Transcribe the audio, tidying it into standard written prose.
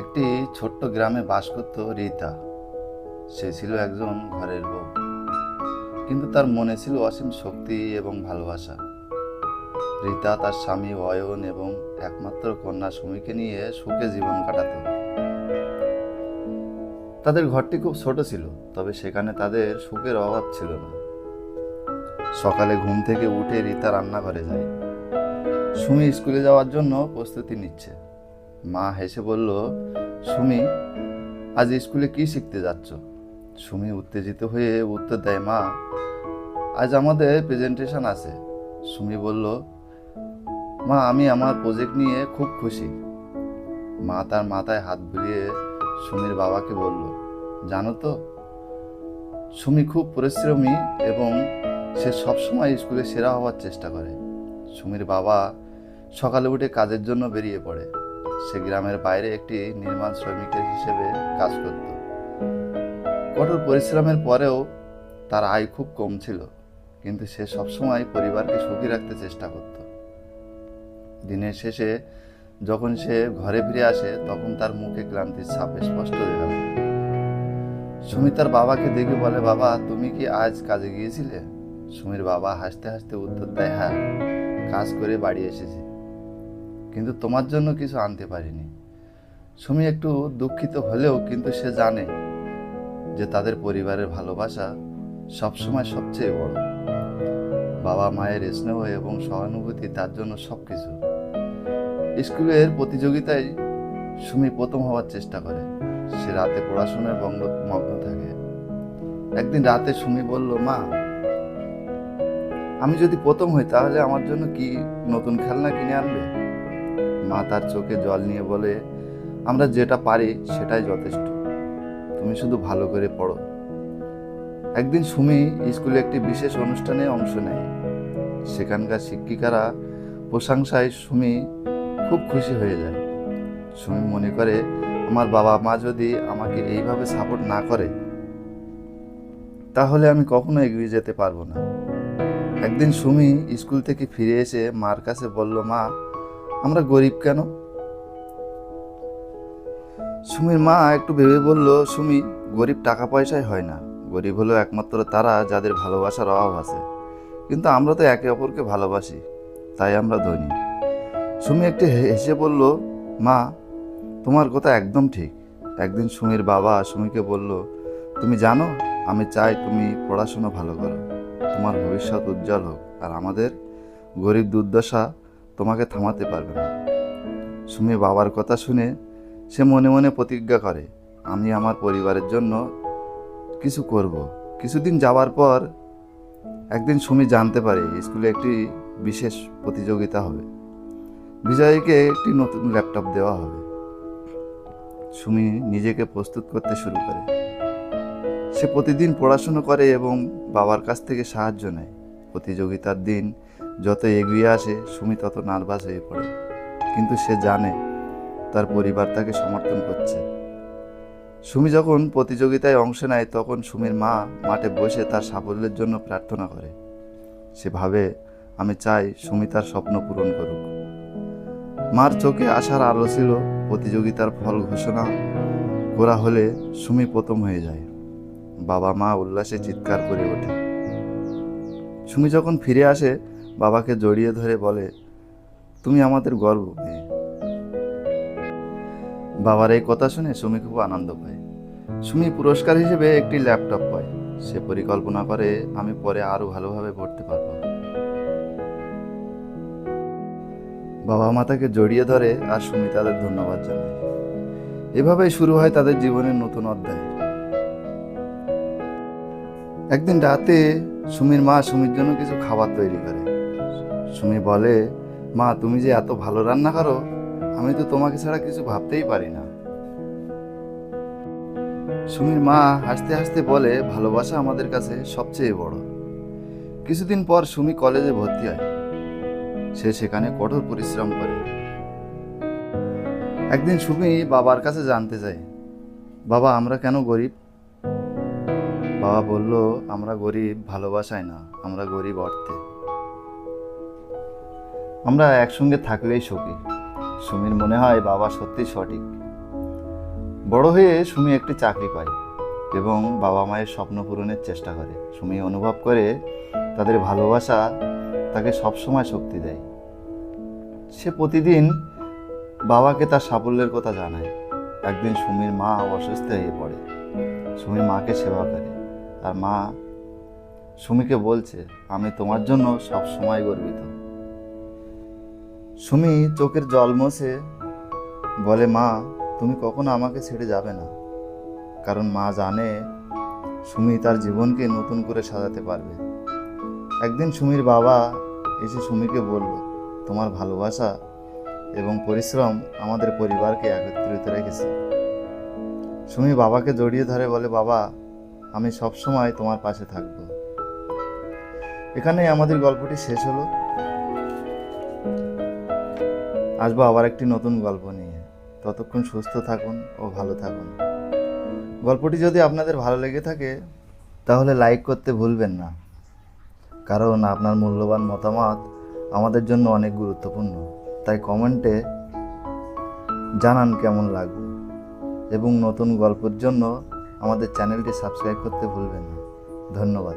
একটি ছোট্ট গ্রামে বাস করত রীতা। সে ছিল একজন ঘরের বউ, কিন্তু তার মনে ছিল অসীম শক্তি এবং ভালোবাসা। রীতা তার স্বামী অয়ন এবং একমাত্র কন্যা সুমিকে নিয়ে সুখে জীবন কাটাত। তাদের ঘরটি খুব ছোট ছিল, তবে সেখানে তাদের সুখের অভাব ছিল না। সকালে ঘুম থেকে উঠে রীতা রান্নাঘরে যায়। সুমি স্কুলে যাওয়ার জন্য প্রস্তুতি নিচ্ছে। মা হেসে বলল, সুমি, আজ স্কুলে কি শিখতে যাচ্ছ? সুমি উত্তেজিত হয়ে উত্তর দেয়, মা, আজ আমাদের প্রেজেন্টেশন আছে। সুমি বলল, মা, আমি আমার প্রজেক্ট নিয়ে খুব খুশি। মা তার মাথায় হাত বুলিয়ে সুমির বাবাকে বলল, জানো তো, সুমি খুব পরিশ্রমী এবং সে সবসময় স্কুলে সেরা হওয়ার চেষ্টা করে। সুমির বাবা সকালে উঠে কাজের জন্য বেরিয়ে পড়ে। সে গ্রামের বাইরে একটি নির্মাণ শ্রমিকের হিসেবে কাজ করত। কঠোর পরিশ্রমের পরেও তার আয় খুব কম ছিল, কিন্তু সে সবসময় পরিবারকে সুখী রাখতে চেষ্টা করত। দিনের শেষে যখন সে ঘরে ফিরে আসে, তখন তার মুখে ক্লান্তির ছাপ স্পষ্ট দেখা যায়। সুমি তার বাবাকে দেখে বলে, বাবা, তুমি কি আজ কাজে গিয়েছিলে? সুমির বাবা হাসতে হাসতে উত্তর দেয়, হ্যাঁ, কাজ করে বাড়ি এসেছি, কিন্তু তোমার জন্য কিছু আনতে পারিনি। সুমি একটু দুঃখিত হলেও কিন্তু সে জানে যে তাদের পরিবারের ভালোবাসা সবসময় সবচেয়ে বড়। বাবা মায়ের স্নেহ এবং সহানুভূতি তার জন্য সবকিছু। স্কুলের প্রতিযোগিতায় সুমি প্রথম হওয়ার চেষ্টা করে। সে রাতে পড়াশোনায় মগ্ন থাকে। একদিন রাতে সুমি বলল, মা, আমি যদি প্রথম হই তাহলে আমার জন্য কি নতুন খেলনা কিনে আনবে? মা তার চোখে জল নিয়ে বলে, আমরা যেটা পারি সেটাই যথেষ্ট, তুমি শুধু ভালো করে পড়ো। একদিন সুমি স্কুলে একটি বিশেষ অনুষ্ঠানে অংশ নেয়। সেখানকার শিক্ষিকারা প্রশংসায় সুমি খুব খুশি হয়ে যায়। সুমি মনে করে, আমার বাবা মা যদি আমাকে এইভাবে সাপোর্ট না করে তাহলে আমি কখনো এগিয়ে যেতে পারবো না। একদিন সুমি স্কুল থেকে ফিরে এসে মার কাছে বলল, মা, আমরা গরিব কেন? সুমির মা একটু ভেবে বলল, সুমি, গরিব টাকা পয়সায় হয় না। গরিব হলো একমাত্র তারা যাদের ভালোবাসার অভাব আছে, কিন্তু আমরা তো একে অপরকে ভালোবাসি, তাই আমরা ধনী। সুমি একটু হেসে বলল, মা, তোমার কথা একদম ঠিক। একদিন সুমির বাবা সুমিকে বলল, তুমি জানো, আমি চাই তুমি পড়াশোনা ভালো করো, তোমার ভবিষ্যৎ উজ্জ্বল হোক, আর আমাদের গরিব দুর্দশা তোমাকে থামাতে পারবে না। সুমি বাবার কথা শুনে সে মনে মনে প্রতিজ্ঞা করে, আমি আমার পরিবারের জন্য কিছু করব। কিছুদিন যাওয়ার পর একদিন সুমি জানতে পারে স্কুলে একটি বিশেষ প্রতিযোগিতা হবে। বিজয়ীকে একটি নতুন ল্যাপটপ দেওয়া হবে। সুমি নিজেকে প্রস্তুত করতে শুরু করে। সে প্রতিদিন পড়াশুনো করে এবং বাবার কাছ থেকে সাহায্য নেয়। প্রতিযোগিতার দিন যত এগিয়ে আসে সুমি তত নার্ভাস হয়ে পড়ে, কিন্তু সে জানে তার পরিবার তাকে সমর্থন করছে। সুমি যখন প্রতিযোগিতায় অংশ নেয় তখন সুমির মা মাঠে বসে তার সাফল্যের জন্য প্রার্থনা করে। সে ভাবে, আমি চাই সুমি তার স্বপ্ন পূরণ করুক। মার চোখে আশার আলো ছিল। প্রতিযোগিতার ফল ঘোষণা করা হলে সুমি প্রথম হয়ে যায়। বাবা মা উল্লাসে চিৎকার করে ওঠে। সুমি যখন ফিরে আসে বাবাকে জড়িয়ে ধরে বলে, তুমি আমাদের গর্ব মেয়ে। বাবার এই কথা শুনে সুমি খুব আনন্দ পায়। সুমি পুরস্কার হিসেবে একটি ল্যাপটপ পায়। সে পরিকল্পনা করে, আমি পরে আরো ভালোভাবে পড়তে পারবো। বাবা মা তাকে জড়িয়ে ধরে আর সুমি তাদের ধন্যবাদ জানায়। এভাবেই শুরু হয় তাদের জীবনের নতুন অধ্যায়। একদিন রাতে সুমির মা সুমির জন্য কিছু খাবার তৈরি করে। সুমি বলে, মা, তুমি যে এত ভালো রান্না করো, আমি তো তোমাকে ছাড়া কিছু ভাবতেই পারি না। সুমির মা হাসতে হাসতে বলে, ভালোবাসা আমাদের কাছে সবচেয়ে বড়। কিছুদিন পর সুমি কলেজে ভর্তি হয়। সে সেখানে কঠোর পরিশ্রম করে। একদিন সুমি বাবার কাছে জানতে চায়, বাবা, আমরা কেন গরিব? বাবা বলল, আমরা গরিব ভালোবাসায় না, আমরা গরিব অর্থে। আমরা একসঙ্গে থাকলেই সুখী। সুমির মনে হয় বাবা সত্যি সঠিক। বড় হয়ে সুমি একটি চাকরি পায় এবং বাবা মায়ের স্বপ্ন পূরণের চেষ্টা করে। সুমি অনুভব করে তাদের ভালোবাসা তাকে সবসময় শক্তি দেয়। সে প্রতিদিন বাবাকে তার সাফল্যের কথা জানায়। একদিন সুমির মা অসুস্থ হয়ে পড়ে। সুমি মাকে সেবা করে আর মা সুমিকে বলছে, আমি তোমার জন্য সব সময় গর্বিত। সুমি চোখের জল মুছে বলে, মা তুমি কখনো আমাকে ছেড়ে যাবে না। কারণ মা জানে সুমি তার জীবনকে নতুন করে সাজাতে পারবে। একদিন সুমির বাবা এসে সুমিকে বলল, তোমার ভালোবাসা এবং পরিশ্রম আমাদের পরিবারকে একত্রিত রেখেছে। সুমি বাবাকে জড়িয়ে ধরে বলে, বাবা আমি সব সময় তোমার পাশে থাকব। এখানেই আমাদের গল্পটি শেষ হলো। আসবো আবার একটি নতুন গল্প নিয়ে। ততক্ষণ সুস্থ থাকুন ও ভালো থাকুন। গল্পটি যদি আপনাদের ভালো লেগে থাকে তাহলে লাইক করতে ভুলবেন না, কারণ আপনার মূল্যবান মতামত আমাদের জন্য অনেক গুরুত্বপূর্ণ। তাই কমেন্টে জানান কেমন লাগবে এবং নতুন গল্পের জন্য আমাদের চ্যানেলটি সাবস্ক্রাইব করতে ভুলবেন না। ধন্যবাদ।